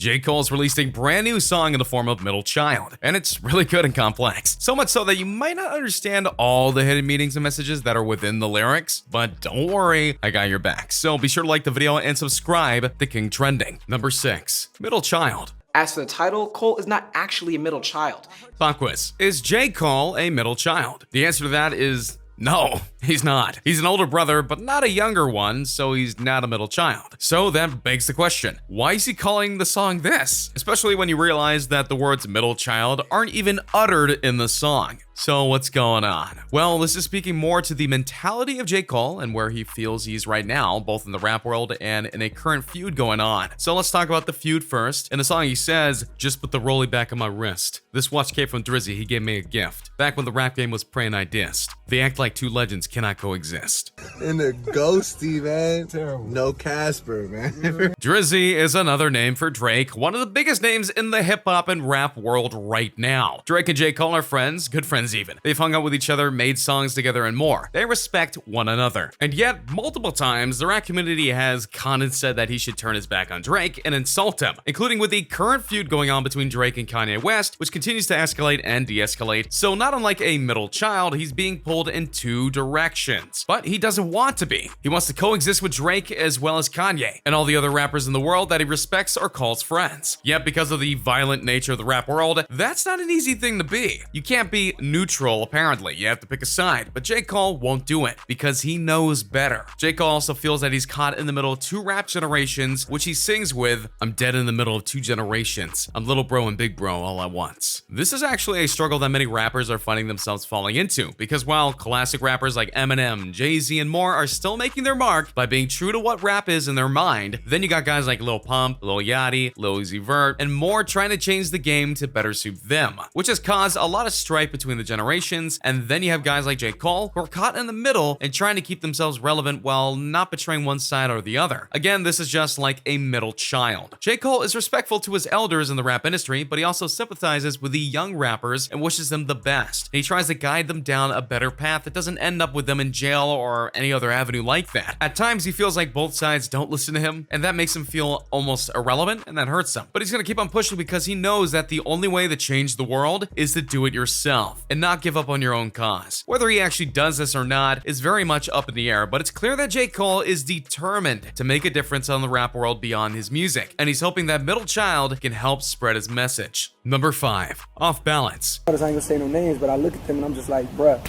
J. Cole's released a brand new song in the form of Middle Child, and it's really good and complex. So much so that you might not understand all the hidden meanings and messages that are within the lyrics, but don't worry, I got your back. So be sure to like the video and subscribe to King Trending. Number 6, Middle Child. As for the title, Cole is not actually a middle child. Pop quiz. Is J. Cole a middle child? The answer to that is no, he's not. He's an older brother, but not a younger one, so he's not a middle child. So that begs the question, why is he calling the song this? Especially when you realize that the words middle child aren't even uttered in the song. So what's going on? Well, this is speaking more to the mentality of J. Cole and where he feels he's right now, both in the rap world and in a current feud going on. So let's talk about the feud first. In the song he says, just put the rollie back on my wrist. This watch came from Drizzy, he gave me a gift. Back when the rap game was praying I dissed. They act like two legends cannot coexist. And the ghosty, man. Terrible. No Casper, man. Drizzy is another name for Drake, one of the biggest names in the hip hop and rap world right now. Drake and J. Cole are friends, good friends even. They've hung out with each other, made songs together, and more. They respect one another. And yet, multiple times, the rap community has said that he should turn his back on Drake and insult him, including with the current feud going on between Drake and Kanye West, which continues to escalate and de-escalate. So not unlike a middle child, he's being pulled in two directions. But he doesn't want to be. He wants to coexist with Drake as well as Kanye, and all the other rappers in the world that he respects or calls friends. Yet because of the violent nature of the rap world, that's not an easy thing to be. You can't be neutral, apparently. You have to pick a side, but J. Cole won't do it because he knows better. J. Cole also feels that he's caught in the middle of two rap generations, which he sings with, I'm dead in the middle of two generations. I'm little bro and big bro all at once. This is actually a struggle that many rappers are finding themselves falling into, because while classic rappers like Eminem, Jay-Z, and more are still making their mark by being true to what rap is in their mind, then you got guys like Lil Pump, Lil Yachty, Lil Uzi Vert, and more trying to change the game to better suit them, which has caused a lot of strife between the generations. And then you have guys like J. Cole who are caught in the middle and trying to keep themselves relevant while not betraying one side or the other. Again, this is just like a middle child. J. Cole is respectful to his elders in the rap industry, but he also sympathizes with the young rappers and wishes them the best. And he tries to guide them down a better path that doesn't end up with them in jail or any other avenue like that. At times, he feels like both sides don't listen to him, and that makes him feel almost irrelevant, and that hurts him. But he's gonna keep on pushing because he knows that the only way to change the world is to do it yourself and not give up on your own cause. Whether he actually does this or not is very much up in the air, but it's clear that J. Cole is determined to make a difference on the rap world beyond his music, and he's hoping that Middle Child can help spread his message. Number 5, Off Balance. I ain't gonna say no names, but I look at them and I'm just like, bruh,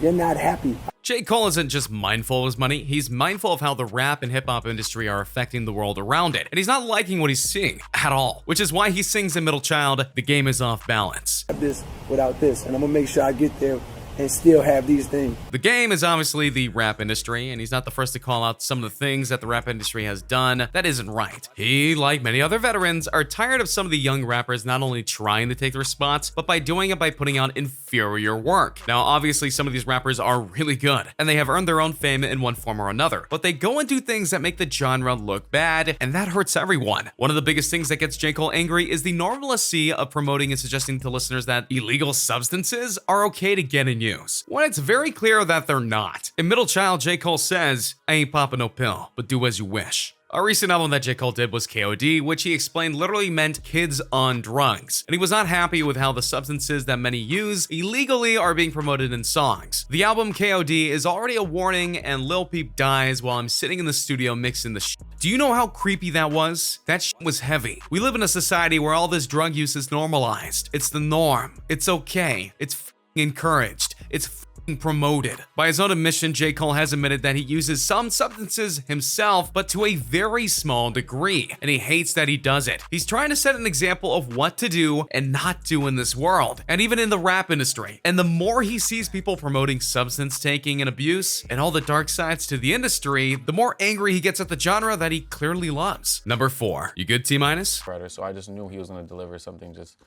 you're not happy. J. Cole isn't just mindful of his money, he's mindful of how the rap and hip-hop industry are affecting the world around it, and he's not liking what he's seeing at all, which is why he sings in Middle Child, the game is off balance. This without this, and I'm gonna make sure I get there and still have these things. The game is obviously the rap industry, and he's not the first to call out some of the things that the rap industry has done that isn't right. He, like many other veterans, are tired of some of the young rappers not only trying to take their spots, but by doing it by putting out inferior work. Now, obviously, some of these rappers are really good, and they have earned their own fame in one form or another, but they go and do things that make the genre look bad, and that hurts everyone. One of the biggest things that gets J. Cole angry is the normalcy of promoting and suggesting to listeners that illegal substances are okay to get in use, when it's very clear that they're not. In Middle Child, J. Cole says, I ain't popping no pill, but do as you wish. A recent album that J. Cole did was KOD, which he explained literally meant kids on drugs, and he was not happy with how the substances that many use illegally are being promoted in songs. The album KOD is already a warning, and Lil Peep dies while I'm sitting in the studio mixing the shit. Do you know how creepy that was? That shit was heavy. We live in a society where all this drug use is normalized. It's the norm. It's okay. It's encouraged. It's promoted. By his own admission, J. Cole has admitted that he uses some substances himself, but to a very small degree, and he hates that he does it. He's trying to set an example of what to do and not do in this world, and even in the rap industry. And the more he sees people promoting substance taking and abuse and all the dark sides to the industry, the more angry he gets at the genre that he clearly loves. Number 4, you good, T-minus? So I just knew he was going to deliver something just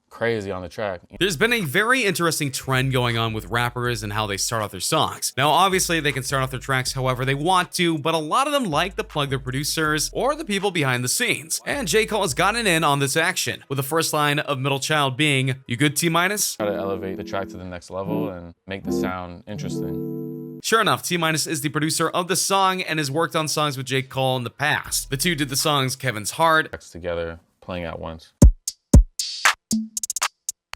crazy on the track. There's been a very interesting trend going on with rappers and how they start off their songs. Now, obviously, they can start off their tracks however they want to, but a lot of them like to plug their producers or the people behind the scenes. And J. Cole has gotten in on this action, with the first line of Middle Child being, you good, T-minus? Try to elevate the track to the next level and make the sound interesting. Sure enough, T- is the producer of the song and has worked on songs with J. Cole in the past. The two did the songs Kevin's Heart, Together, playing at once.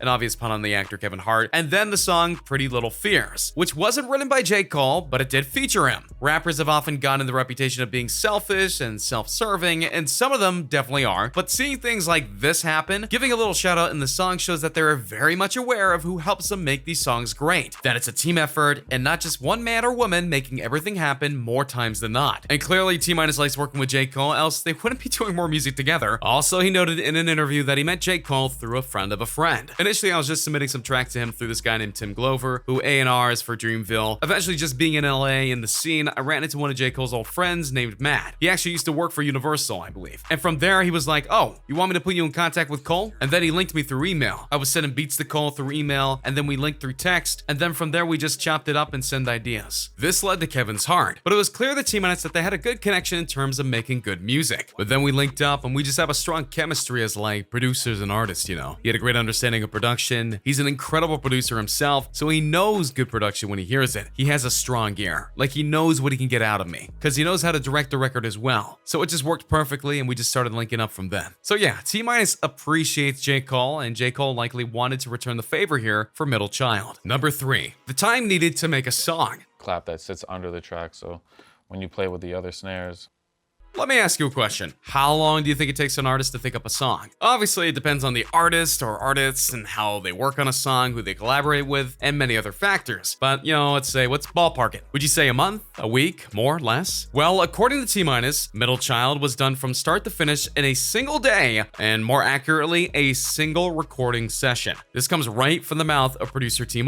an obvious pun on the actor Kevin Hart, and then the song Pretty Little Fears, which wasn't written by J. Cole, but it did feature him. Rappers have often gotten the reputation of being selfish and self-serving, and some of them definitely are, but seeing things like this happen, giving a little shout out in the song shows that they're very much aware of who helps them make these songs great, that it's a team effort, and not just one man or woman making everything happen more times than not. And clearly T- likes working with J. Cole, else they wouldn't be doing more music together. Also, he noted in an interview that he met J. Cole through a friend of a friend. Initially, I was just submitting some tracks to him through this guy named Tim Glover, who A&Rs for Dreamville. Eventually, just being in LA in the scene, I ran into one of J. Cole's old friends named Matt. He actually used to work for Universal, I believe. And from there, he was like, oh, you want me to put you in contact with Cole? And then he linked me through email. I was sending beats to Cole through email, and then we linked through text, and then from there, we just chopped it up and sent ideas. This led to Kevin's Heart, but it was clear to T- that they had a good connection in terms of making good music. But then we linked up, and we just have a strong chemistry as like producers and artists, you know. He had a great understanding of production. He's an incredible producer himself, so he knows good production when he hears it. He has a strong ear. Like, he knows what he can get out of me, because he knows how to direct the record as well. So it just worked perfectly, and we just started linking up from then. So yeah, T- appreciates J. Cole, and J. Cole likely wanted to return the favor here for Middle Child. Number 3, the time needed to make a song. Clap that sits under the track, so when you play with the other snares, Let me ask you a question. How long do you think it takes an artist to think up a song? Obviously, it depends on the artist or artists and how they work on a song, who they collaborate with, and many other factors. But, you know, let's ballpark it. Would you say a month? A week? More? Less? Well, according to T-, Middle Child was done from start to finish in a single day, and more accurately, a single recording session. This comes right from the mouth of producer T-,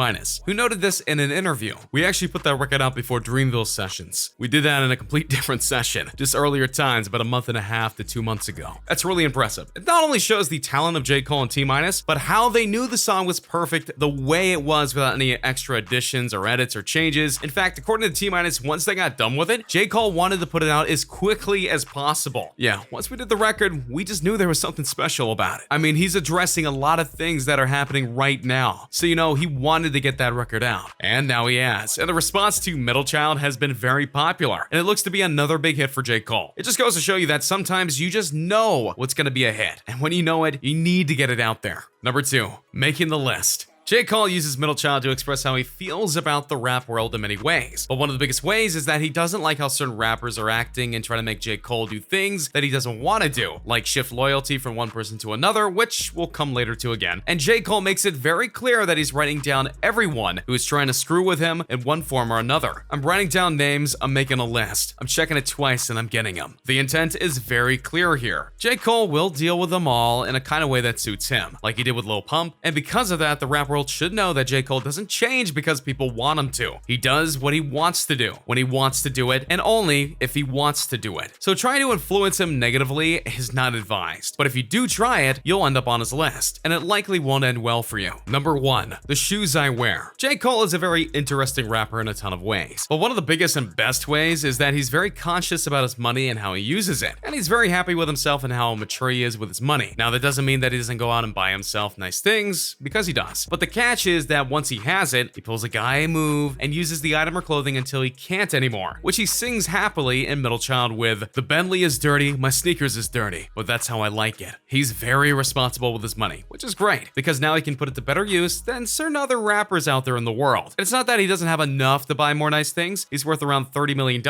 who noted this in an interview. We actually put that record out before Dreamville sessions. We did that in a complete different session, just earlier times, about a month and a half to 2 months ago. That's really impressive. It not only shows the talent of J. Cole and T-, but how they knew the song was perfect the way it was without any extra additions or edits or changes. In fact, according to T-, once they got done with it, J. Cole wanted to put it out as quickly as possible. Yeah, once we did the record, we just knew there was something special about it. I mean, he's addressing a lot of things that are happening right now. So, you know, he wanted to get that record out. And now he has. And the response to Middle Child has been very popular. And it looks to be another big hit for J. Cole. It just goes to show you that sometimes you just know what's gonna be a hit. And when you know it, you need to get it out there. Number 2, making the list. J. Cole uses Middle Child to express how he feels about the rap world in many ways. But one of the biggest ways is that he doesn't like how certain rappers are acting and try to make J. Cole do things that he doesn't want to do, like shift loyalty from one person to another, which we'll come later to again. And J. Cole makes it very clear that he's writing down everyone who is trying to screw with him in one form or another. I'm writing down names, I'm making a list. I'm checking it twice and I'm getting them. The intent is very clear here. J. Cole will deal with them all in a kind of way that suits him, like he did with Lil Pump, and because of that, the rap world should know that J. Cole doesn't change because people want him to. He does what he wants to do, when he wants to do it, and only if he wants to do it. So trying to influence him negatively is not advised. But if you do try it, you'll end up on his list, and it likely won't end well for you. Number 1, the shoes I wear. J. Cole is a very interesting rapper in a ton of ways, but one of the biggest and best ways is that he's very conscious about his money and how he uses it, and he's very happy with himself and how mature he is with his money. Now, that doesn't mean that he doesn't go out and buy himself nice things, because he does. But the catch is that once he has it, he pulls a guy move and uses the item or clothing until he can't anymore, which he sings happily in Middle Child with, "The Bentley is dirty, my sneakers is dirty, but that's how I like it." He's very responsible with his money, which is great, because now he can put it to better use than certain other rappers out there in the world. And it's not that he doesn't have enough to buy more nice things. He's worth around $30 million.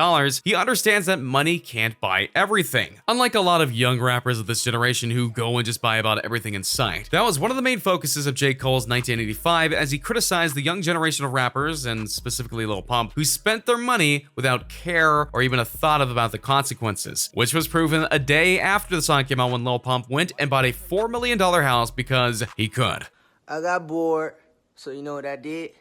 He understands that money can't buy everything. Unlike a lot of young rappers of this generation who go and just buy about everything in sight. That was one of the main focuses of J. Cole's 1985, as he criticized the young generation of rappers, and specifically Lil Pump, who spent their money without care or even a thought about the consequences, which was proven a day after the song came out when Lil Pump went and bought a $4 million house because he could. I got bored, so you know what I did?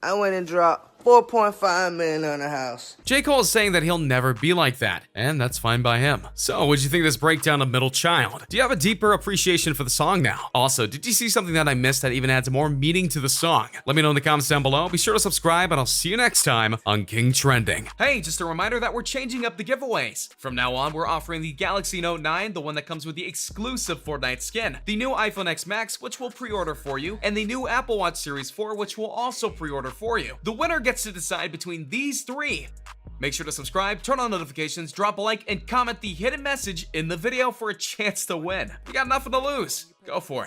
I went and dropped $4.5 million on a house. J. Cole is saying that he'll never be like that, and that's fine by him. So, what'd you think of this breakdown of Middle Child? Do you have a deeper appreciation for the song now? Also, did you see something that I missed that even adds more meaning to the song? Let me know in the comments down below. Be sure to subscribe, and I'll see you next time on King Trending. Hey, just a reminder that we're changing up the giveaways. From now on, we're offering the Galaxy Note 9, the one that comes with the exclusive Fortnite skin, the new iPhone X Max, which we'll pre-order for you, and the new Apple Watch Series 4, which we'll also pre-order for you. The winner gets to decide between these three? Make sure to subscribe, turn on notifications, drop a like, and comment the hidden message in the video for a chance to win. You got nothing to lose. Go for it.